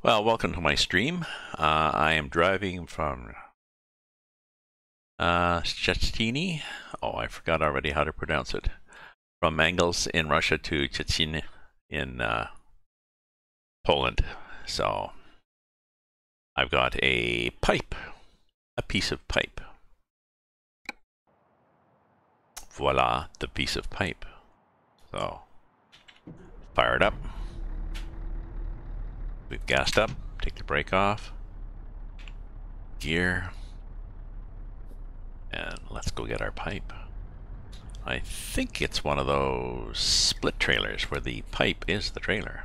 Well, welcome to my stream. I am driving from Szczecin. Oh, I forgot already how to pronounce it. From Engels in Russia to Szczecin in Poland. So I've got a pipe, a piece of pipe. Voila, the piece of pipe. So fire it up. We've gassed up. Take the brake off. Gear. And let's go get our pipe. I think it's one of those split trailers where the pipe is the trailer.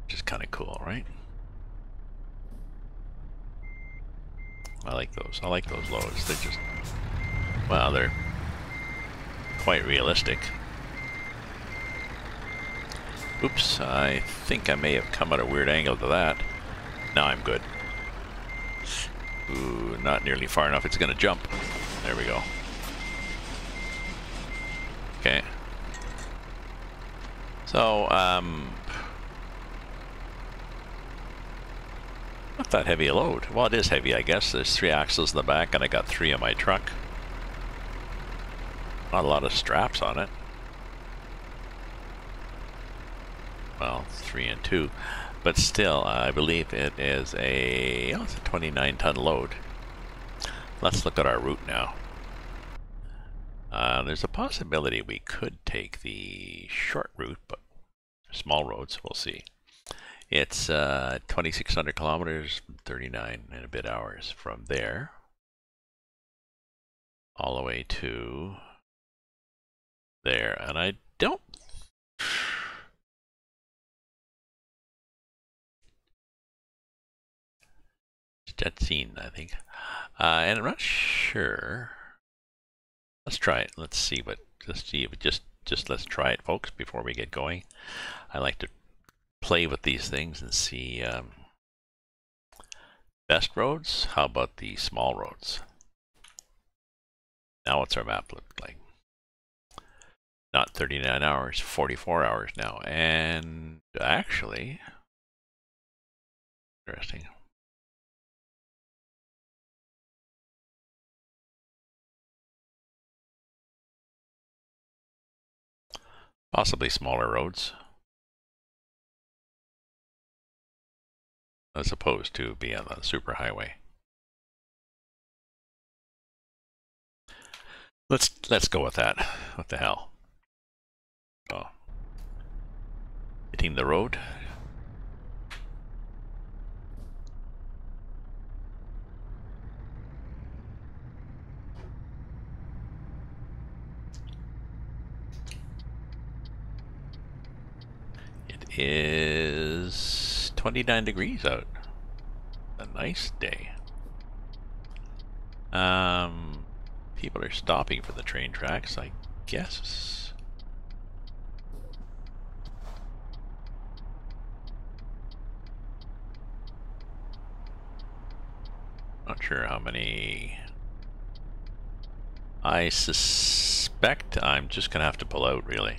Which is kind of cool, right? I like those. I like those loads. They're just, well, they're quite realistic. Oops, I think I may have come at a weird angle to that. Now I'm good. Ooh, not nearly far enough. It's gonna jump. There we go. Okay. So, not that heavy a load. Well, it is heavy, I guess. There's 3 axles in the back, and I got 3 on my truck. Not a lot of straps on it. Well, 3 and 2. But still, I believe it is a, oh, it's a 29-ton load. Let's look at our route now. There's a possibility we could take the short route, but small roads, we'll see. It's 2,600 kilometers, 39 and a bit hours from there, all the way to there. And I don't... Szczecin, I think. And I'm not sure. Let's try it. Let's see what. Let's see if it just let's try it, folks, before we get going. I like to play with these things and see best roads. How about the small roads? Now what's our map look like? Not 39 hours, 44 hours now. And actually, interesting. Possibly smaller roads, as opposed to be on the superhighway. Let's go with that. What the hell? Oh, hitting the road. It is 29 degrees out. A nice day. People are stopping for the train tracks, I guess. Not sure how many. I suspect I'm just gonna have to pull out, really.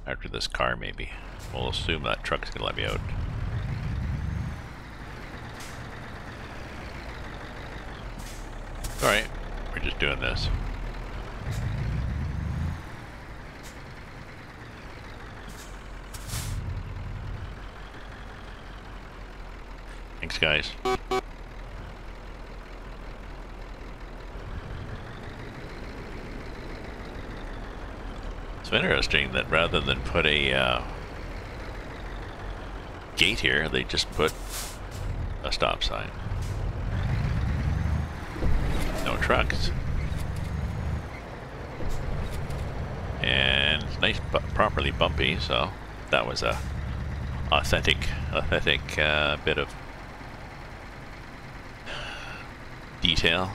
After this car, maybe. We'll assume that truck's gonna let me out. Alright, we're just doing this. Thanks, guys. It's interesting that rather than put a gate here, they just put a stop sign. No trucks. And it's nice, properly bumpy, so that was a authentic bit of detail.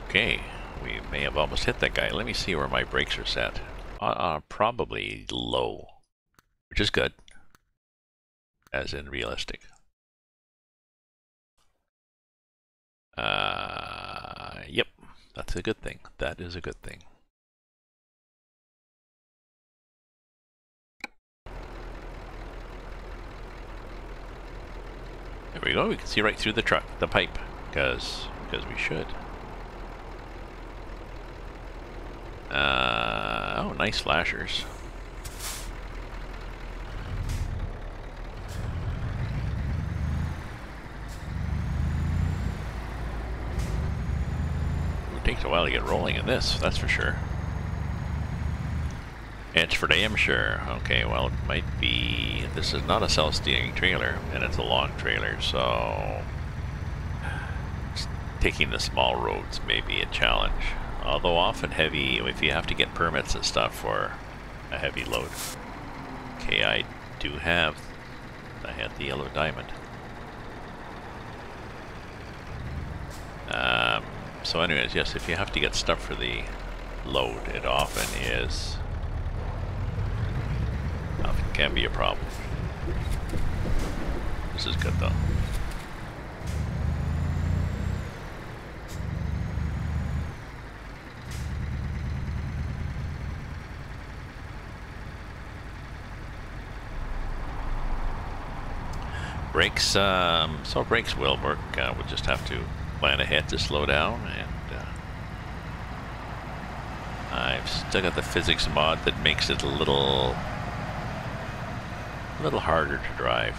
Okay, we may have almost hit that guy. Let me see where my brakes are set. Probably low, which is good, as in realistic. Yep, that's a good thing. That is a good thing. There we go. We can see right through the truck, the pipe, because we should. Oh, nice flashers. It takes a while to get rolling in this, that's for sure. It's for damn sure. Okay, well, it might be... This is not a self-steering trailer, and it's a long trailer, so... Taking the small roads may be a challenge. Although often heavy, if you have to get permits and stuff for a heavy load. Okay, I had the yellow diamond. So anyways, yes, if you have to get stuff for the load, it often can be a problem. This is good though. Brakes, so brakes will work. We'll just have to plan ahead to slow down, and I've still got the physics mod that makes it a little harder to drive.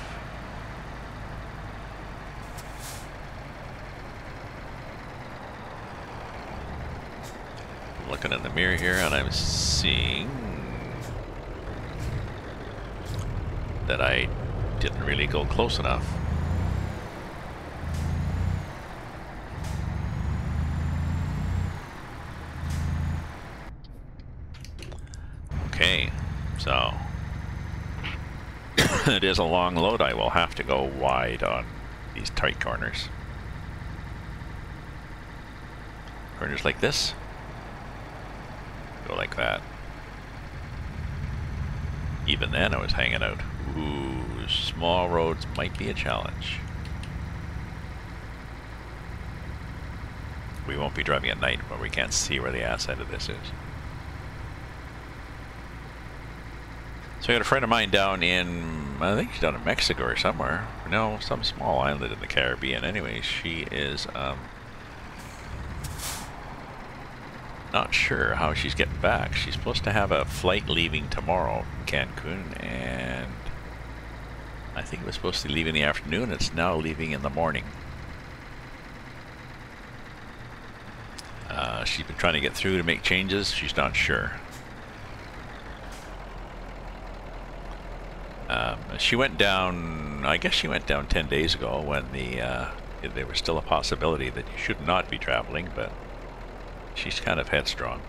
I'm looking in the mirror here and I'm seeing that I didn't really go close enough. Okay, so it is a long load. I will have to go wide on these tight corners. Corners like this. Go like that. Even then I was hanging out. Ooh, small roads might be a challenge. We won't be driving at night where we can't see where the outside of this is. So I got a friend of mine down in, I think she's down in Mexico or somewhere. No, some small island in the Caribbean. Anyway, she is not sure how she's getting back. She's supposed to have a flight leaving tomorrow from Cancun, and I think it was supposed to leave in the afternoon. It's now leaving in the morning. She's been trying to get through to make changes. She's not sure. She went down, I guess she went down 10 days ago when there was still a possibility that you should not be traveling, but she's kind of headstrong.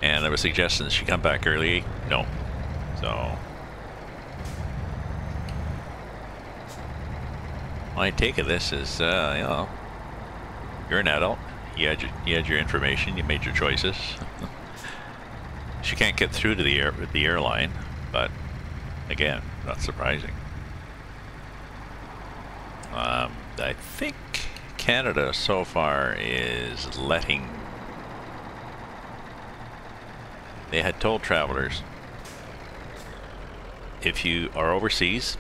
And there were suggestions she come back early. No. So my take of this is, you know, you're an adult. You had your information. You made your choices. She can't get through to the airline, but again, not surprising. I think Canada so far is letting. They had told travelers, if you are overseas,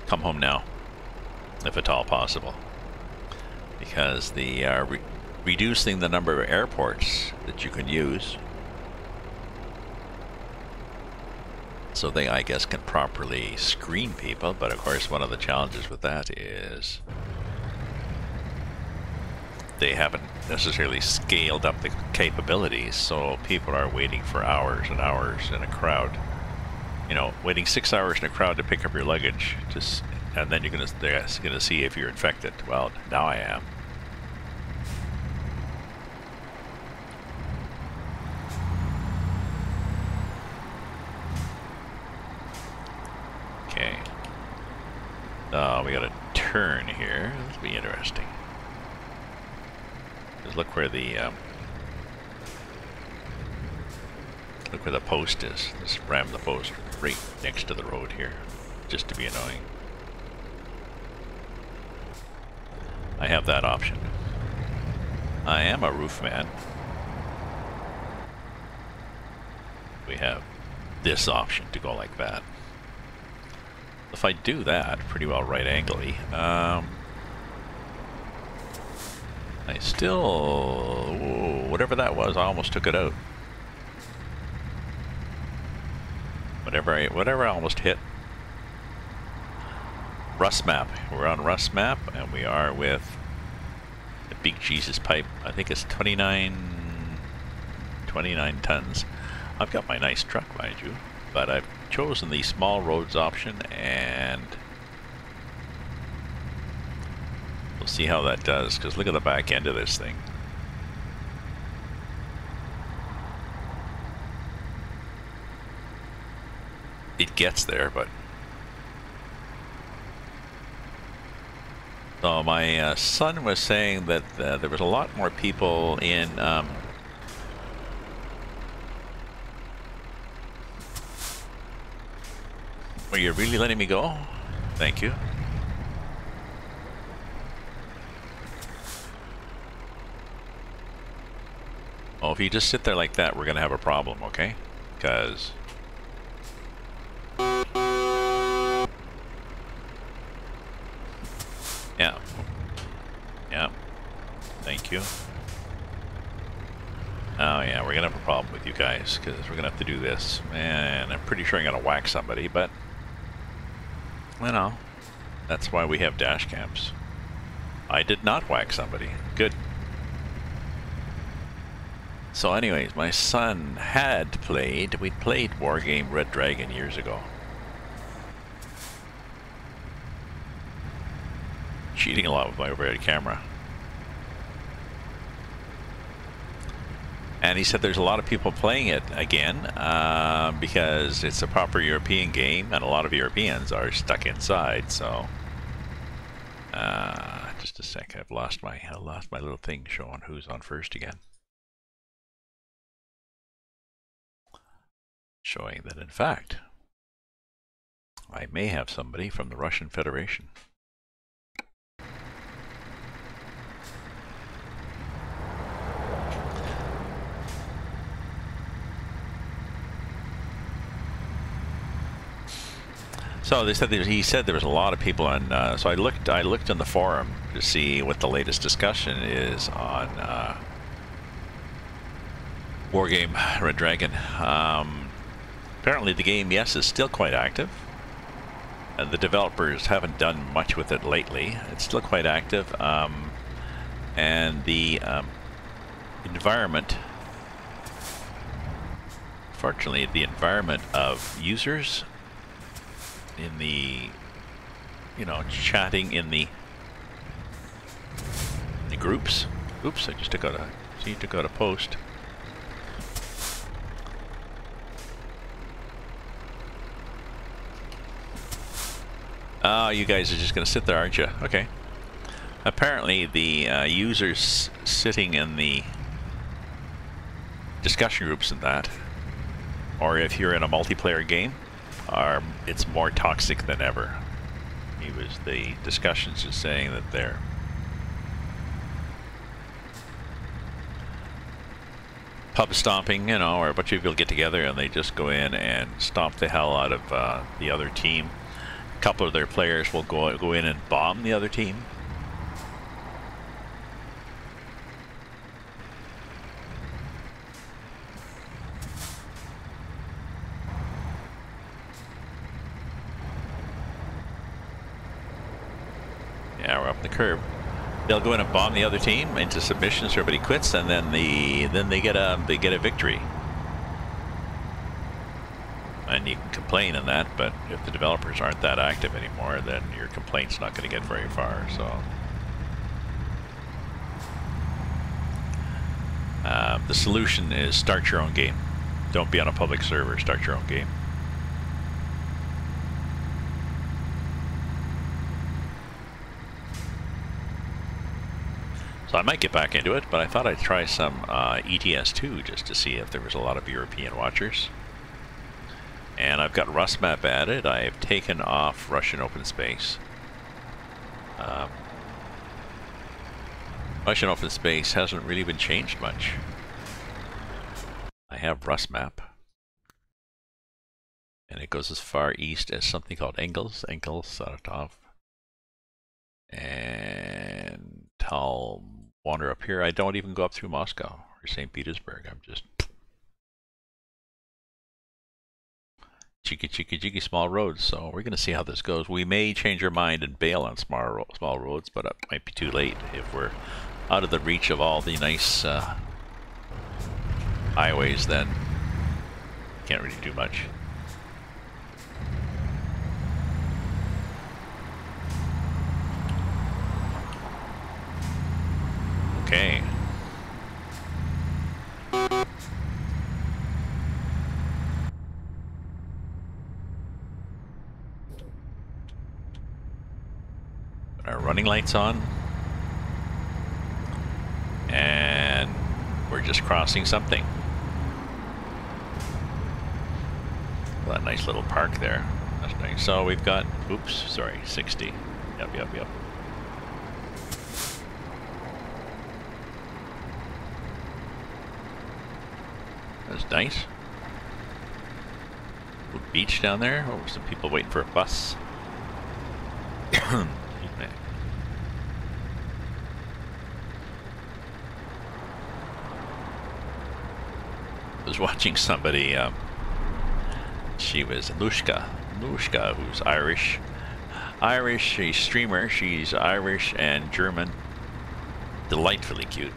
come home now, if at all possible, because they are reducing the number of airports that you can use, so they, I guess, can properly screen people. But of course, one of the challenges with that is they haven't necessarily scaled up the capabilities, so people are waiting for hours and hours in a crowd. You know, waiting 6 hours in a crowd to pick up your luggage, and then they're gonna see if you're infected. Well, now I am. Okay. We got a turn here. This will be interesting. Just look where the post is. Just ram the post right next to the road here, just to be annoying. I have that option. I am a roof man. We have this option to go like that. If I do that pretty well right angle-y, I still, whoa, whatever that was, I almost took it out. Whatever I almost hit. RUS map. We're on RUS map, and we are with the Big Jesus pipe. I think it's 29 tons. I've got my nice truck, mind you, but I've chosen the small roads option, and we'll see how that does, because look at the back end of this thing. It gets there, but so my son was saying that there was a lot more people in are you really letting me go? Thank you. Oh, if you just sit there like that, we're gonna have a problem, okay? Because yeah, thank you. Oh yeah, we're gonna have a problem with you guys, because we're gonna have to do this. And I'm pretty sure I'm gonna whack somebody, but you know, that's why we have dash cams. I did not whack somebody. Good. So anyways, my son had played, we played Wargame Red Dragon years ago. Cheating a lot with my overhead camera. And he said there's a lot of people playing it again because it's a proper European game, and a lot of Europeans are stuck inside. So, just a sec. I lost my little thing showing who's on first again. Showing that in fact, I may have somebody from the Russian Federation. So they said he said there was a lot of people on. So I looked on the forum to see what the latest discussion is on Wargame Red Dragon. Apparently, the game, yes, is still quite active. And the developers haven't done much with it lately. It's still quite active, and the environment. Fortunately, the environment of users in the, you know, chatting in the groups. Oops, I just took out a post. Oh, you guys are just gonna sit there, aren't you? Okay. Apparently, the users sitting in the discussion groups and that, or if you're in a multiplayer game, it's more toxic than ever. The discussions is saying that they're pub stomping, you know, or a bunch of people get together and they just go in and stomp the hell out of the other team. A couple of their players will go in and bomb the other team. Yeah, we're up the curb. They'll go in and bomb the other team into submission, so everybody quits, and then they get a victory. And you can complain in that, but if the developers aren't that active anymore, then your complaint's not going to get very far. So the solution is start your own game. Don't be on a public server. Start your own game. So I might get back into it, but I thought I'd try some ETS2 just to see if there was a lot of European watchers. And I've got RUS map added. I have taken off Russian open space. Russian open space hasn't really been changed much. I have RUS map. And it goes as far east as something called Engels, Saratov. And I'll wander up here. I don't even go up through Moscow or St. Petersburg. I'm just cheeky small roads. So we're going to see how this goes. We may change our mind and bail on small roads, but it might be too late if we're out of the reach of all the nice highways. Then can't really do much. Okay. Put our running lights on. And we're just crossing something. Well, that nice little park there. That's nice. So we've got, oops, sorry, 60. Yep. That's nice. Little beach down there. Oh, some people waiting for a bus. I was watching somebody, she was Lushka, who's Irish, she's a streamer, she's Irish and German, delightfully cute,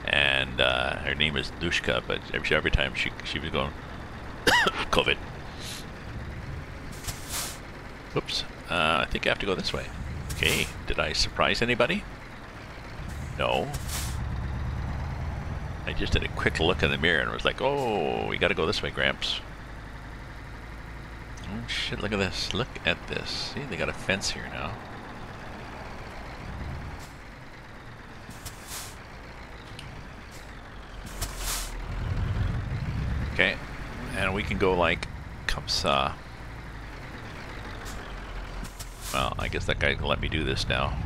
and her name is Lushka, but every time she was going, COVID. Oops, I think I have to go this way. Okay, did I surprise anybody? No. I just did a quick look in the mirror and was like, oh, we gotta go this way, Gramps. Oh shit, look at this. Look at this. See, they got a fence here now. Okay, and we can go like, come saw. Well, I guess that guy can let me do this now.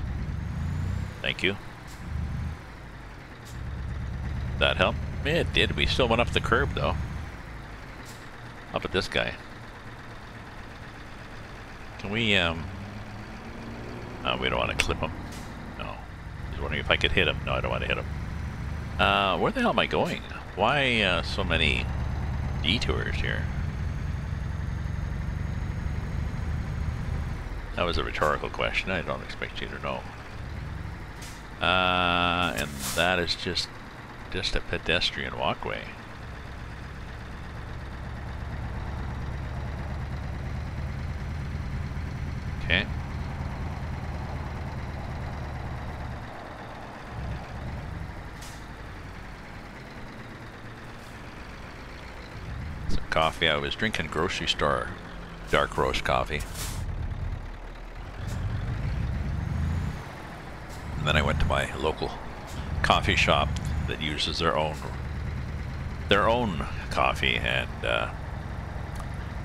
Thank you. That help? Yeah, it did. We still went up the curb though. Up at this guy. Can we oh, we don't want to clip him. No. I was wondering if I could hit him. No, I don't want to hit him. Where the hell am I going? Why so many detours here? That was a rhetorical question. I don't expect you to know. And that is just a pedestrian walkway. Okay. Some coffee. I was drinking grocery store dark roast coffee. And then I went to my local coffee shop that uses their own coffee, and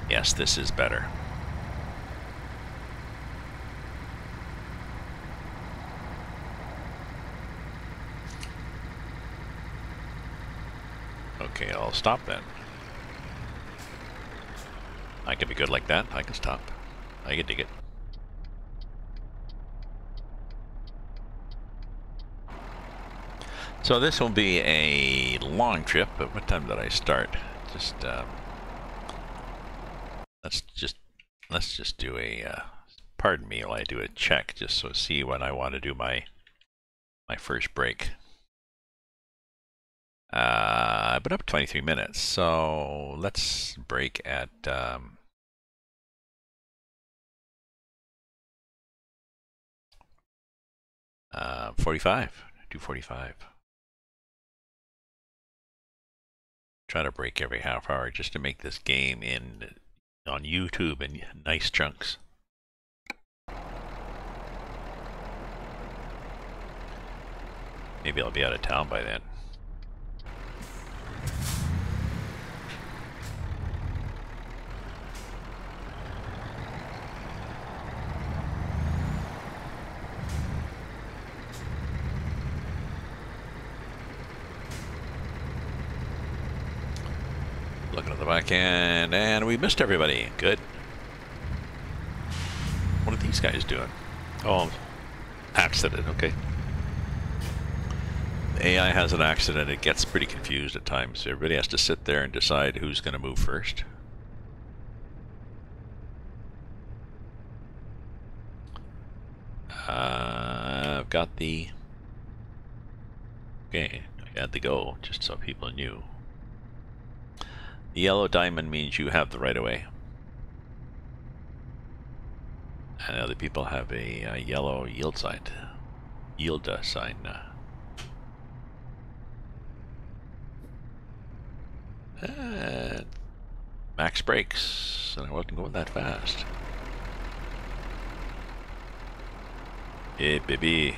yes, this is better. Okay, I'll stop then. I can be good like that. I can stop. I can dig it. So this will be a long trip, but what time did I start? Just let's just do a pardon me while I do a check, just so see when I want to do my first break. I've been up 23 minutes, so let's break at 45. Do 45. Try to break every half hour just to make this game on YouTube in nice chunks. Maybe I'll be out of town by then. Looking at the back end, and we missed everybody. Good. What are these guys doing? Oh, accident. Okay. The AI has an accident. It gets pretty confused at times. Everybody has to sit there and decide who's going to move first. I've got the... Okay, I had to go, just so people knew. The yellow diamond means you have the right of way. And other people have a yellow yield sign. And max brakes, and I wasn't going that fast. Hey, baby.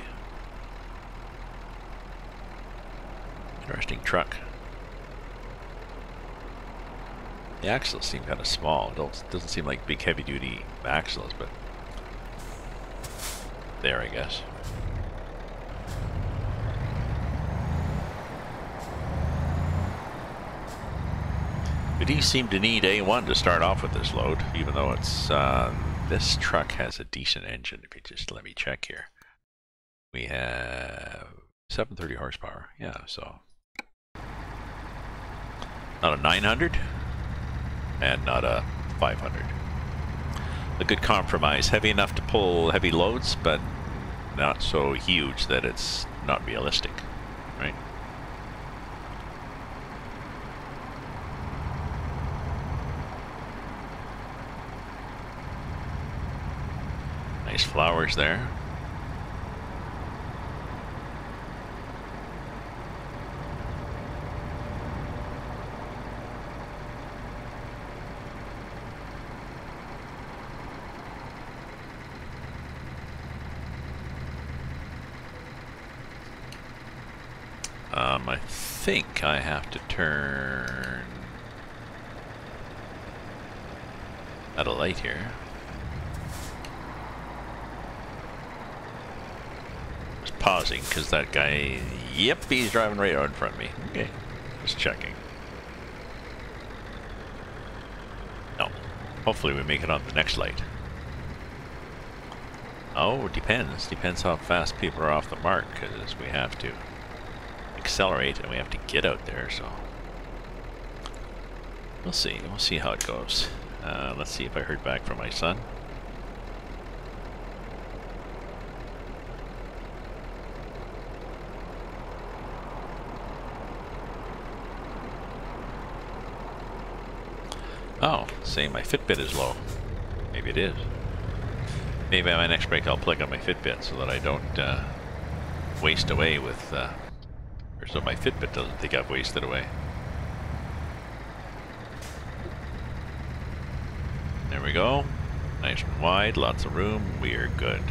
Interesting truck. The axles seem kind of small. Doesn't seem like big heavy-duty axles, but there, I guess. But he seemed to need A1 to start off with this load, even though it's this truck has a decent engine. If you just let me check here, we have 730 horsepower. Yeah, so not a 900 and not a 500. A good compromise, heavy enough to pull heavy loads, but not so huge that it's not realistic, right? Nice flowers there. I think I have to turn at a light here. Just pausing because that guy, yep, he's driving right out in front of me. Okay, just checking. No, hopefully we make it on the next light. Oh, it depends. Depends how fast people are off the mark, because we have to accelerate and we have to get out there, so we'll see. We'll see how it goes. Let's see if I heard back from my son. Oh, saying my Fitbit is low. Maybe it is. Maybe on my next break I'll plug on my Fitbit so that I don't waste away with or so my Fitbit doesn't think I've wasted away. There we go. Nice and wide, lots of room. We are good.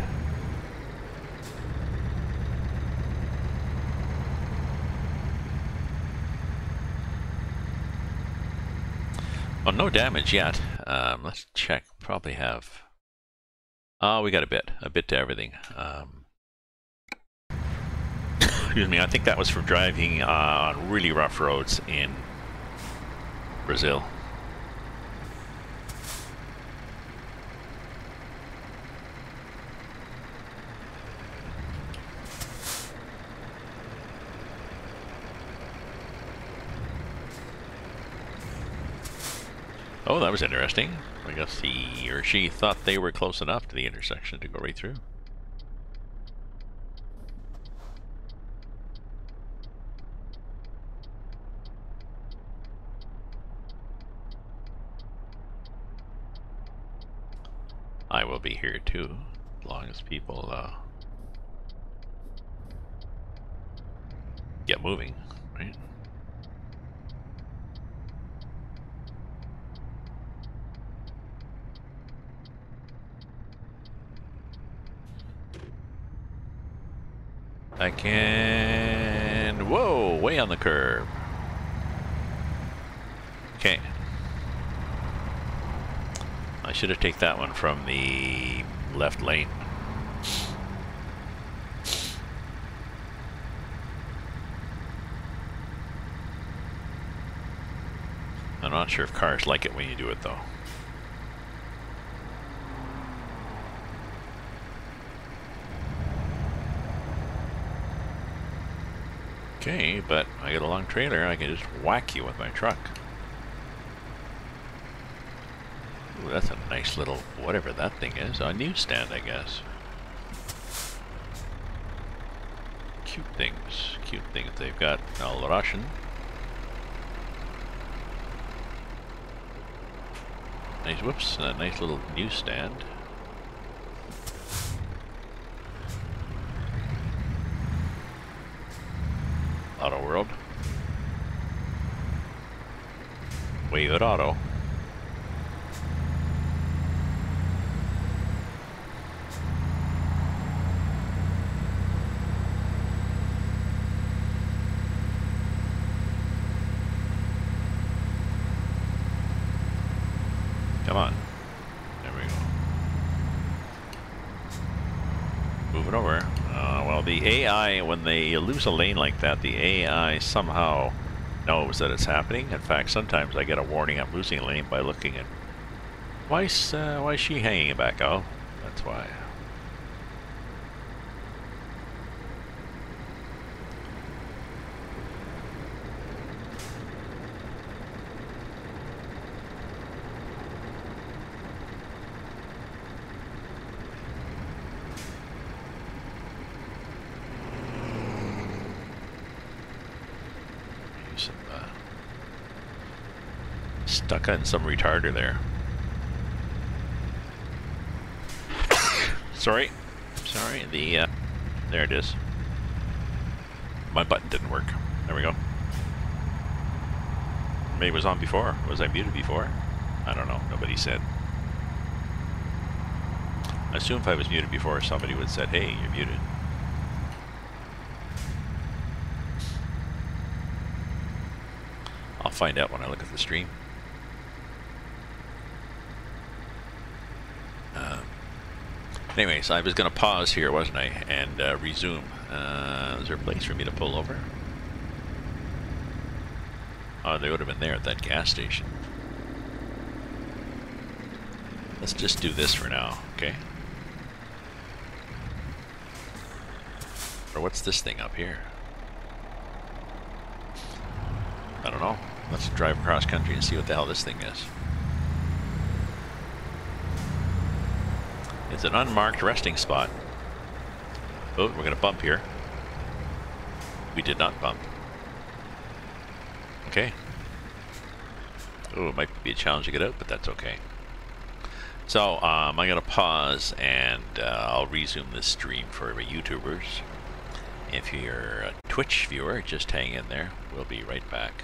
Oh, no damage yet. Let's check. Probably have... Oh, we got a bit to everything. Excuse me, I think that was for driving on really rough roads in Brazil. Oh, that was interesting. I guess he or she thought they were close enough to the intersection to go right through. I will be here too, as long as people get moving, right? I can... Whoa, way on the curb. Okay. I should have taken that one from the left lane. I'm not sure if cars like it when you do it though. Okay, but I got a long trailer, I can just whack you with my truck. Ooh, that's a nice little, whatever that thing is, a newsstand, I guess. Cute things they've got. All Russian. Nice, whoops, a nice little newsstand. Auto World. Way Good Auto. Come on. There we go. Moving over. Well, the AI, when they lose a lane like that, the AI somehow knows that it's happening. In fact, sometimes I get a warning I'm losing a lane by looking at why is she hanging back? Oh, that's why. Stuck on some retarder there. Sorry, there it is. My button didn't work. There we go. Maybe it was on before. Was I muted before? I don't know. Nobody said. I assume if I was muted before, somebody would have said, "Hey, you're muted." I'll find out when I look at the stream. Anyways, I was going to pause here, wasn't I, and resume. Is there a place for me to pull over? Oh, they would have been there at that gas station. Let's just do this for now, okay? Or what's this thing up here? I don't know. Let's drive across country and see what the hell this thing is. It's an unmarked resting spot. Oh, we're gonna bump here. We did not bump. Okay. Oh, it might be a challenge to get out, but that's okay. So, I'm gonna pause and I'll resume this stream for my YouTubers. If you're a Twitch viewer, just hang in there. We'll be right back.